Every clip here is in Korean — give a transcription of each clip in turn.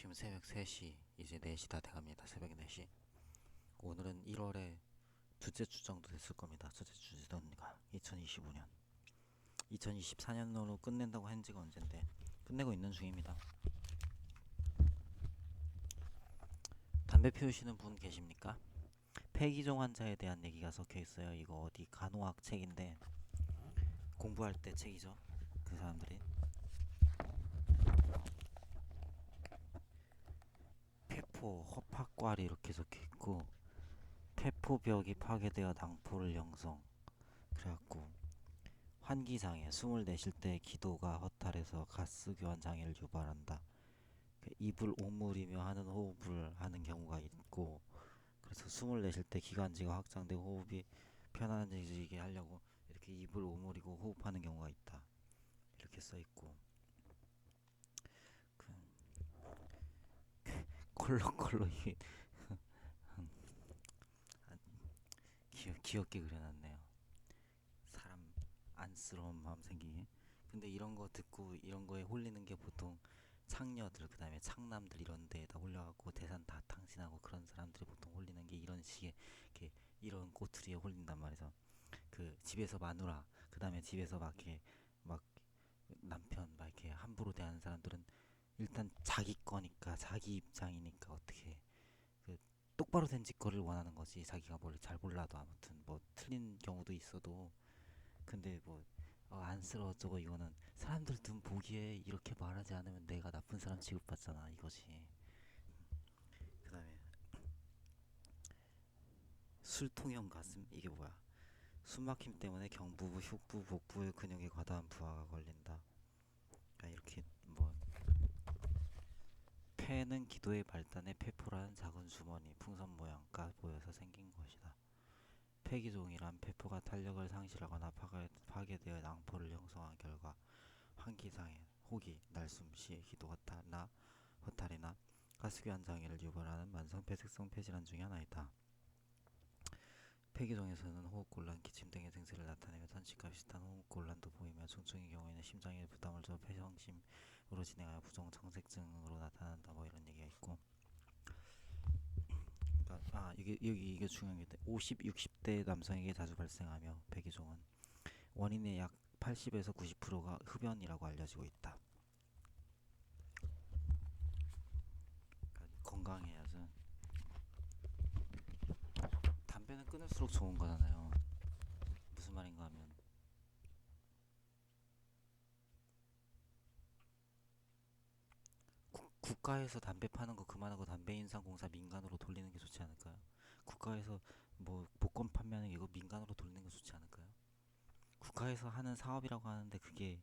지금 새벽 3시, 이제 4시 다 돼갑니다. 새벽 4시. 오늘은 1월에 둘째 주 정도 됐을 겁니다. 첫째 주던가 2025년. 2024년으로 끝낸다고 한 지가 언젠데 끝내고 있는 중입니다. 담배 피우시는 분 계십니까? 폐기종 환자에 대한 얘기가 섞여 있어요. 이거 어디 간호학 책인데 공부할 때 책이죠. 그 사람들이 폐포, 허파과리 이렇게 적혀 있고 폐포벽이 파괴되어 낭포를 형성. 그래갖고 환기장애, 숨을 내쉴 때 기도가 허탈해서 가스 교환 장애를 유발한다. 입을 오므리며 하는 호흡을 하는 경우가 있고, 그래서 숨을 내쉴 때 기관지가 확장되고 호흡이 편안해지게 하려고 이렇게 입을 오므리고 호흡하는 경우가 있다. 이렇게 써 있고, 그 컬러컬러 이 귀엽게 그려놨네요. 사람 안쓰러운 마음 생기게. 근데 이런 거 듣고 이런 거에 홀리는 게 보통 창녀들, 그 다음에 창남들 이런 데에다 홀려갖고 대산 다 탕진하고 그런 사람들이 보통 홀리는 게 이런 식의 이렇게 이런 꼬투리에 홀린단 말이죠. 그 집에서 마누라, 그 다음에 집에서 막 이렇게 막 남편 막 이렇게 함부로 대하는 사람들은 일단 자기 거니까 자기 입장이니까 어떻게 그 똑바로 된 짓거리를 원하는 거지. 자기가 뭘 잘 몰라도 아무튼 뭐 틀린 경우도 있어도. 근데 뭐 안쓰러워 저거 이거는 사람들 눈 보기에 이렇게 말하지 않으면 내가 나쁜 사람 취급받잖아 이거지. 그 다음에 술통형 가슴 이게 뭐야. 숨막힘 때문에 경부부, 흉부, 복부의 근육에 과다한 부하가 걸린다. 그러니까 이렇게 뭐 폐는 기도의 발단에 폐포라는 작은 주머니 풍선 모양가 보여서 생긴 것이다. 폐기종이란 폐포가 탄력을 상실하거나 파괴되어 낭포를 형성한 결과 환기장애, 호기, 날숨, 시에 기도가 허탈이나 가스교환 장애를 유발하는 만성 폐색성 폐질환 중의 하나이다. 폐기종에서는 호흡곤란, 기침 등의 증세를 나타내며 선식과 비슷한 호흡곤란도 보이며 중증의 경우에는 심장에 부담을 줘 폐성심으로 진행하여 부정청색증으로 나타난다. 뭐 이런 얘기가 있고. 그러니까 이게 중요한 게 50, 60대 남성에게 자주 발생하며 폐기종은 원인의 약 80에서 90%가 흡연이라고 알려지고 있다. 그러니까 건강해야죠. 담배는 끊을수록 좋은 거잖아요. 무슨 말인가 하면 국가에서 담배 파는 거 그만하고 담배 인상공사 민간으로 돌리는 게 좋지 않을까요? 국가에서 뭐 복권 판매하는 게 이거 민간으로 돌리는 게 좋지 않을까요? 국가에서 하는 사업이라고 하는데 그게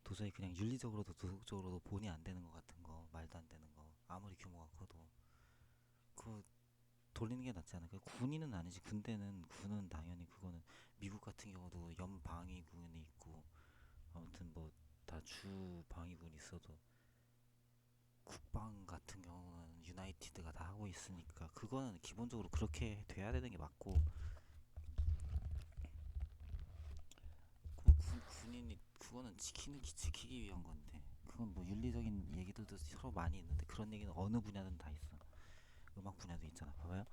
도저히 그냥 윤리적으로도 도덕적으로도 본이 안 되는 것 같은 거, 말도 안 되는 거, 아무리 규모가 커도 그거 돌리는 게 낫지 않을까요? 군인은 아니지. 군은 당연히 그거는 미국 같은 경우도 연방위군이 있고 아무튼 뭐 다 주방위군이 있어도 국방 같은 경우는 유나이티드가 다 하고 있으니까 그거는 기본적으로 그렇게 돼야 되는 게 맞고 군인이 그거는 지키기 위한 건데 그건 뭐 윤리적인 얘기들도 서로 많이 있는데 그런 얘기는 어느 분야든 다 있어. 음악 분야도 있잖아. 봐봐요.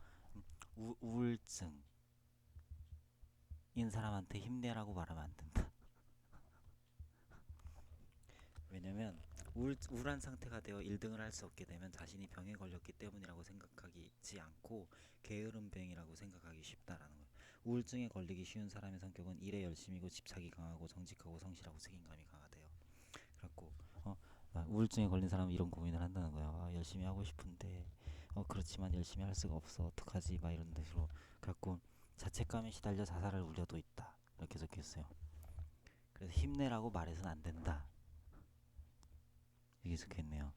우울증인 사람한테 힘내라고 말하면 안 된다. 왜냐면 우울한 상태가 되어 1등을 할 수 없게 되면 자신이 병에 걸렸기 때문이라고 생각하지 않고 게으름뱅이라고 생각하기 쉽다라는 거예요. 우울증에 걸리기 쉬운 사람의 성격은 일에 열심이고 집착이 강하고 정직하고 성실하고 책임감이 강하대요. 그래갖고 우울증에 걸린 사람은 이런 고민을 한다는 거야. 열심히 하고 싶은데 그렇지만 열심히 할 수가 없어. 어떡하지? 막 이런 데로. 그래갖고 자책감에 시달려 자살할 우려도 있다. 이렇게 적혀있어요. 그래서 힘내라고 말해서는 안 된다. 이게 적혀있네요.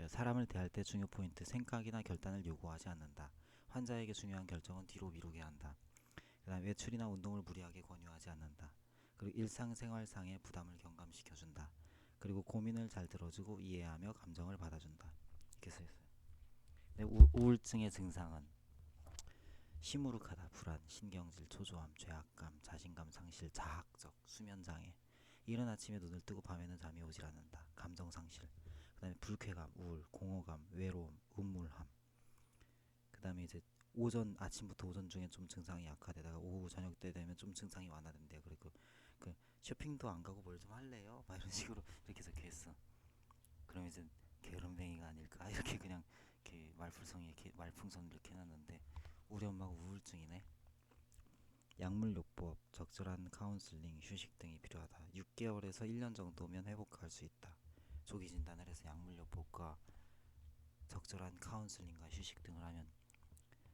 사람을 대할 때 중요 포인트 생각이나 결단을 요구하지 않는다. 환자에게 중요한 결정은 뒤로 미루게 한다. 그 다음 외출이나 운동을 무리하게 권유하지 않는다. 그리고 일상생활상의 부담을 경감시켜준다. 그리고 고민을 잘 들어주고 이해하며 감정을 받아준다. 이렇게 써있어요. 우울증의 증상은 시무룩하다, 불안, 신경질, 초조함, 죄악감, 자신감 상실, 자학적, 수면장애, 이른 아침에 눈을 뜨고 밤에는 잠이 오질 않는다, 감정 상실, 그다음에 불쾌감, 우울, 공허감, 외로움, 음울함. 그다음에 이제 오전 아침부터 오전 중에 좀 증상이 약화되다가 오후 저녁 때 되면 좀 증상이 완화된대요. 그리고 그 쇼핑도 안 가고 뭘 좀 할래요? 막 이런 식으로 이렇게 적혀 있어. 그럼 이제 게으름뱅이가 아닐까 이렇게 그냥 이렇게 말풀성이 이렇게 말풍선 이렇게 해놨는데 우리 엄마가 우울증이네. 약물요법, 적절한 카운슬링, 휴식 등이 필요하다. 6개월에서 1년 정도면 회복할 수 있다. 조기 진단을 해서 약물요법과 적절한 카운슬링과 휴식 등을 하면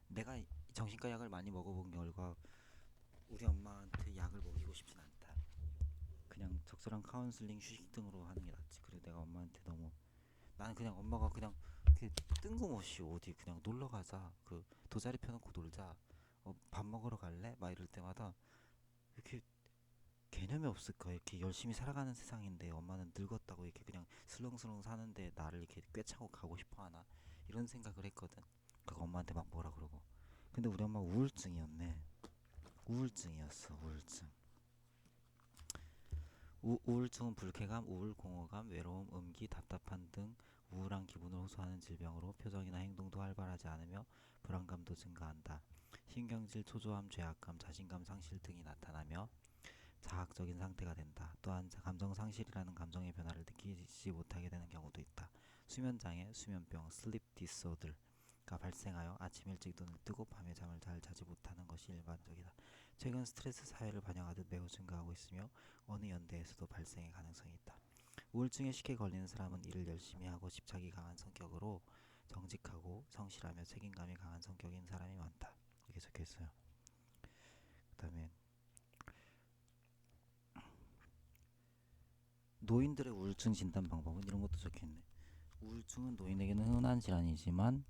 내가 정신과 약을 많이 먹어본 결과 우리 엄마한테 약을 먹이고 싶진 않다. 그냥 적절한 카운슬링, 휴식 등으로 하는 게 낫지. 그래 내가 엄마한테 너무 나는 그냥 엄마가 그냥 뜬금없이 어디 그냥 놀러 가자. 그 도자리 펴놓고 놀자. 밥 먹으러 갈래? 막 이럴 때마다 이렇게 개념이 없을까? 이렇게 열심히 살아가는 세상인데 엄마는 늙었다고 이렇게 그냥 슬렁슬렁 사는데 나를 이렇게 꿰차고 가고 싶어 하나? 이런 생각을 했거든. 그거 엄마한테 막 뭐라 그러고. 근데 우리 엄마 우울증이었네. 우울증이었어. 우울증. 우울증은 불쾌감, 우울, 공허감, 외로움, 음기, 답답한 등 우울한 기분을 호소하는 질병으로 표정이나 행동도 활발하지 않으며 불안감도 증가한다. 신경질 초조함, 죄악감, 자신감 상실 등이 나타나며 자학적인 상태가 된다. 또한 감정 상실이라는 감정의 변화를 느끼지 못하게 되는 경우도 있다. 수면장애, 수면병, 슬립 디소더가 발생하여 아침 일찍 눈을 뜨고 밤에 잠을 잘 자지 못하는 것이 일반적이다. 최근 스트레스 사회를 반영하듯 매우 증가하고 있으며 어느 연대에서도 발생의 가능성이 있다. 우울증에 쉽게 걸리는 사람은 일을 열심히 하고 집착이 강한 성격으로 정직하고 성실하며 책임감이 강한 성격인 사람이 많다. 이렇게 적혀 있어요. 그다음에 노인들의 우울증 진단 방법은 이런 것도 적혀있네. 우울증은 노인에게는 흔한 질환이지만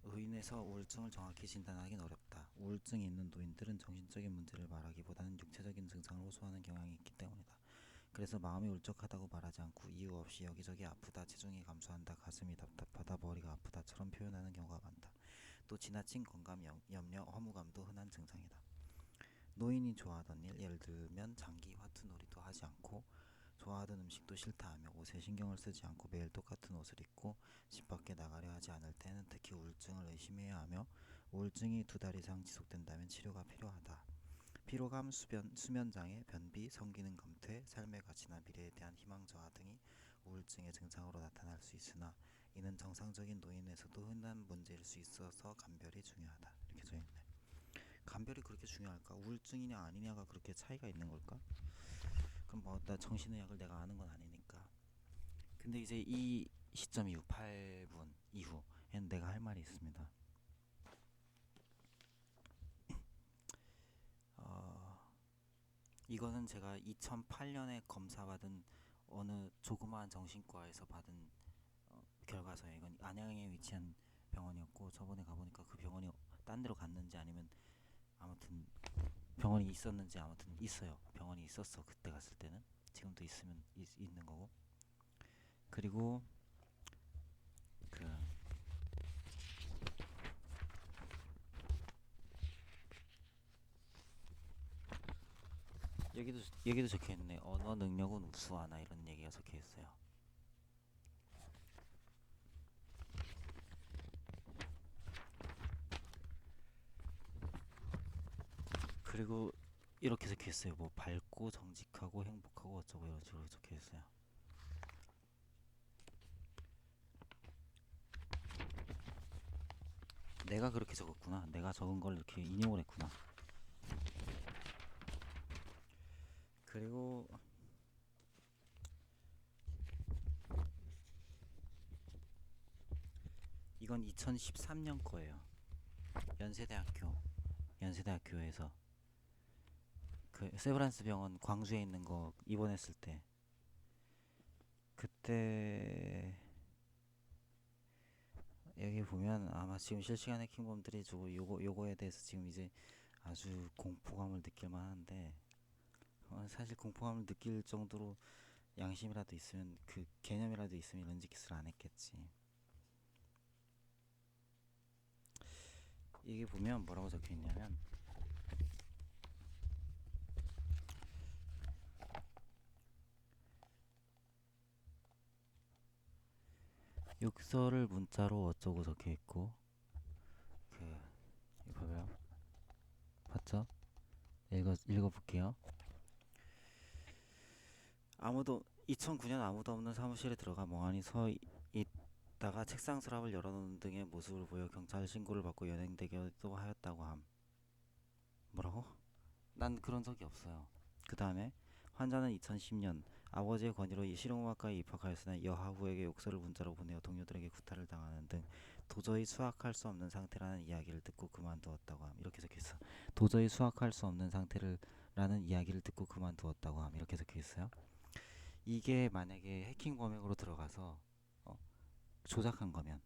의인에서 우울증을 정확히 진단하기는 어렵다. 우울증이 있는 노인들은 정신적인 문제를 말하기보다는 육체적인 증상을 호소하는 경향이 있기 때문이다. 그래서 마음이 울적하다고 말하지 않고 이유 없이 여기저기 아프다, 체중이 감소한다, 가슴이 답답하다, 머리가 아프다처럼 표현하는 경우가 많다. 또 지나친 건강 염려, 허무감도 흔한 증상이다. 노인이 좋아하던 일, 예를 들면 장기 화투놀이도 하지 않고 좋아하던 음식도 싫다 하며 옷에 신경을 쓰지 않고 매일 똑같은 옷을 입고 집 밖에 나가려 하지 않을 때는 특히 우울증을 의심해야 하며 우울증이 2달 이상 지속된다면 치료가 필요하다. 피로감, 수면장애, 변비, 성기능 감퇴, 삶의 가치나 미래에 대한 희망 저하 등이 우울증의 증상으로 나타날 수 있으나 이는 정상적인 노인에서도 흔한 문제일 수 있어서 감별이 중요하다. 이렇게 적혀있네. 감별이 그렇게 중요할까? 우울증이냐 아니냐가 그렇게 차이가 있는 걸까? 그럼 뭐 나 정신의학을 내가 아는 건 아니니까. 근데 이제 이 시점 이후 8분 이후엔 내가 할 말이 있습니다. 이거는 제가 2008년에 검사받은 어느 조그마한 정신과에서 받은 결과서예요. 이건 안양에 위치한 병원이었고 저번에 가보니까 그 병원이 딴 데로 갔는지 아니면 아무튼 병원이 있었는지 아무튼 있어요. 병원이 있었어. 그때 갔을 때는. 지금도 있으면 있는 거고. 그리고 그 여기도 적혀 있네. 언어 능력은 우수하나 이런 얘기가 적혀 있어요. 그리고 이렇게 적혀 있어요. 뭐 밝고 정직하고 행복하고 어쩌고 이런 식으로 적혀 있어요. 내가 그렇게 적었구나. 내가 적은 걸 이렇게 인용을 했구나. 그리고 이건 2013년 거예요. 연세대학교에서 그 세브란스 병원 광주에 있는 거 입원했을 때 그때 여기 보면 아마 지금 실시간 해킹범들이 요거에 대해서 지금 이제 아주 공포감을 느낄 만한데 사실 공포감을 느낄 정도로 양심이라도 있으면 그 개념이라도 있으면 이런 짓을 안 했겠지. 이게 보면 뭐라고 적혀 있냐면 욕설을 문자로 어쩌고 적혀 있고 그 이거 봐봐요. 봤죠? 읽어볼게요. 아무도 2009년 아무도 없는 사무실에 들어가 멍하니 서 있다가 책상 서랍을 열어놓는 등의 모습을 보여 경찰 신고를 받고 연행되기도 하였다고 함. 뭐라고? 난 그런 적이 없어요. 그 다음에 환자는 2010년 아버지의 권유로 실용음악과에 입학하였으나 여하부에게 욕설을 문자로 보내어 동료들에게 구타를 당하는 등 도저히 수학할 수 없는 상태라는 이야기를 듣고 그만두었다고 함. 이렇게 적혀있어. 도저히 수학할 수 없는 상태라는 이야기를 듣고 그만두었다고 함. 이렇게 적혀있어요. 이게 만약에 해킹 범행으로 들어가서 어, 조작한 거면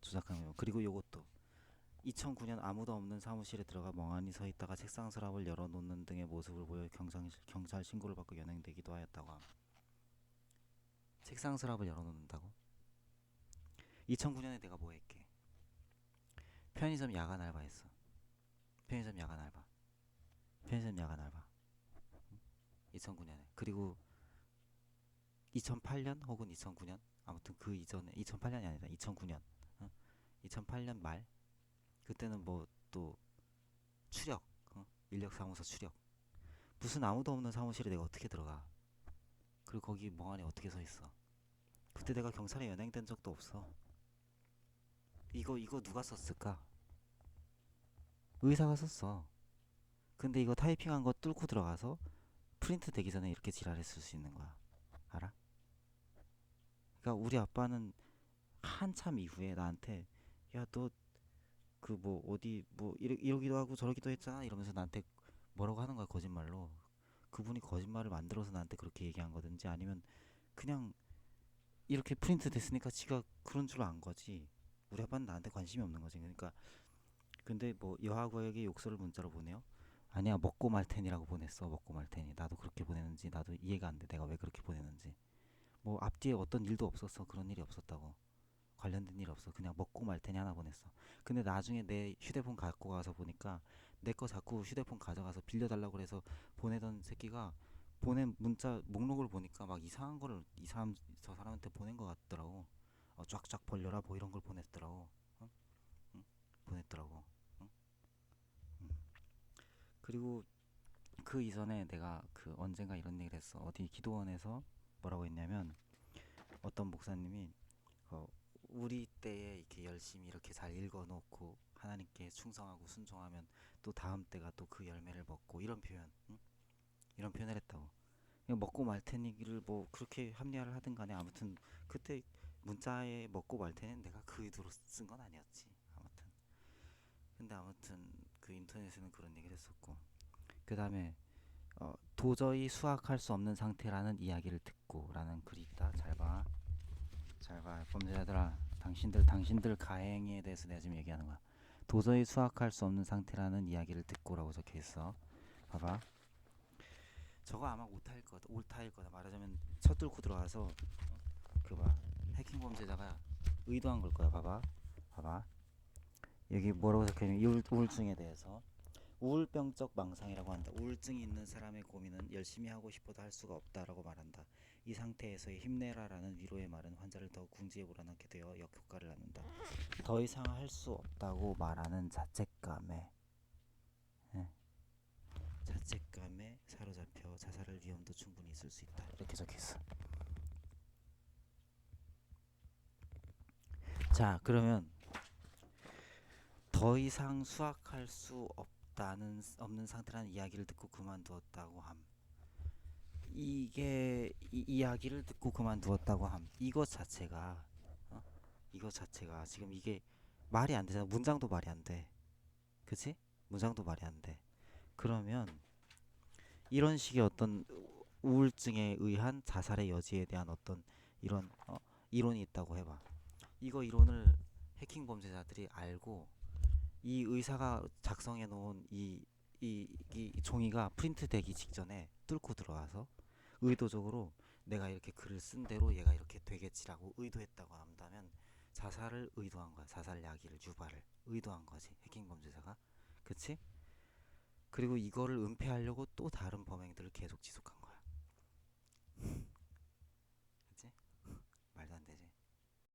조작한 거면 그리고 요것도 2009년 아무도 없는 사무실에 들어가 멍하니 서 있다가 책상 서랍을 열어놓는 등의 모습을 보여 경찰 신고를 받고 연행되기도 하였다고 함. 책상 서랍을 열어놓는다고? 2009년에 내가 뭐 했게? 편의점 야간 알바했어. 편의점 야간 알바. 편의점 야간 알바. 2009년에. 그리고 2008년 혹은 2009년 아무튼 그 이전에 2008년이 아니다. 2009년. 2008년 말 그때는 뭐 또 추력 인력사무소 추력 무슨 아무도 없는 사무실에 내가 어떻게 들어가 그리고 거기 멍하니 어떻게 서 있어 그때 내가 경찰에 연행된 적도 없어 이거 누가 썼을까 의사가 썼어 근데 이거 타이핑한 거 뚫고 들어가서 프린트 되기 전에 이렇게 지랄했을 수 있는 거야 알아? 그러니까 우리 아빠는 한참 이후에 나한테 야 너 그 뭐 어디 뭐 이러기도 하고 저러기도 했잖아 이러면서 나한테 뭐라고 하는 거야 거짓말로 그분이 거짓말을 만들어서 나한테 그렇게 얘기한 거든지 아니면 그냥 이렇게 프린트 됐으니까 지가 그런 줄 안 거지 우리 아빠는 나한테 관심이 없는 거지 그러니까 근데 뭐 여하고에게 욕설을 문자로 보내요 아니야 먹고 말 테니라고 보냈어 먹고 말 테니 나도 그렇게 보내는지 나도 이해가 안 돼 내가 왜 그렇게 보내는지 뭐 앞뒤에 어떤 일도 없었어 그런 일이 없었다고 관련된 일 없어 그냥 먹고 말 테니 하나 보냈어 근데 나중에 내 휴대폰 갖고 가서 보니까 내 거 자꾸 휴대폰 가져가서 빌려달라고 그래서 보내던 새끼가 보낸 문자 목록을 보니까 막 이상한 거를 저 사람한테 보낸 것 같더라고 쫙쫙 벌려라 뭐 이런 걸 보냈더라고 응? 응? 보냈더라고 응? 응. 그리고 그 이전에 내가 그 언젠가 이런 얘기를 했어 어디 기도원에서 뭐라고 했냐면 어떤 목사님이 어, 우리 때에 이렇게 열심히 이렇게 잘 읽어놓고 하나님께 충성하고 순종하면 또 다음 때가 또 그 열매를 먹고 이런 표현 응? 이런 표현을 했다고 먹고 말 테니를 뭐 그렇게 합리화를 하든 간에 아무튼 그때 문자에 먹고 말 테니는 내가 그 의도로 쓴 건 아니었지 아무튼 근데 아무튼 그 인터넷에는 그런 얘기를 했었고 그 다음에 도저히 수학할 수 없는 상태라는 이야기를 듣고 라는 글이 있다 잘봐 범죄자들아 당신들 가행에 대해서 내가 지금 얘기하는 거야 도저히 수학할 수 없는 상태라는 이야기를 듣고라고 적혀있어 봐봐 저거 아마 오타일 거다 말하자면 쳐 뚫고 들어와서 그 해킹 범죄자가 의도한 걸 거야 봐봐 여기 뭐라고 적혀있냐면 우울증에 대해서 우울병적 망상이라고 한다. 우울증이 있는 사람의 고민은 열심히 하고 싶어도 할 수가 없다라고 말한다. 이 상태에서의 힘내라라는 위로의 말은 환자를 더욱 궁지에 몰아넣게 되어 역효과를 낳는다. 더 이상 할 수 없다고 말하는 자책감에 자책감에 사로잡혀 자살할 위험도 충분히 있을 수 있다. 이렇게 적혀있어. 자, 그러면 더 이상 수학할 수 없는 상태라는 이야기를 듣고 그만두었다고 함. 이게 이야기를 듣고 그만두었다고 함. 이것 자체가 지금 이게 말이 안 되잖아. 문장도 말이 안 돼. 그치? 문장도 말이 안 돼. 그러면 이런 식의 어떤 우울증에 의한 자살의 여지에 대한 어떤 이런 이론이 있다고 해봐. 이거 이론을 해킹 범죄자들이 알고 이 의사가 작성해 놓은 이 종이가 프린트 되기 직전에 뚫고 들어와서 의도적으로 내가 이렇게 글을 쓴 대로 얘가 이렇게 되겠지라고 의도했다고 한다면 자살을 의도한 거야. 자살 야기를 유발을 의도한 거지. 해킹 범죄자가. 그치? 그리고 이거를 은폐하려고 또 다른 범행들을 계속 지속한 거야.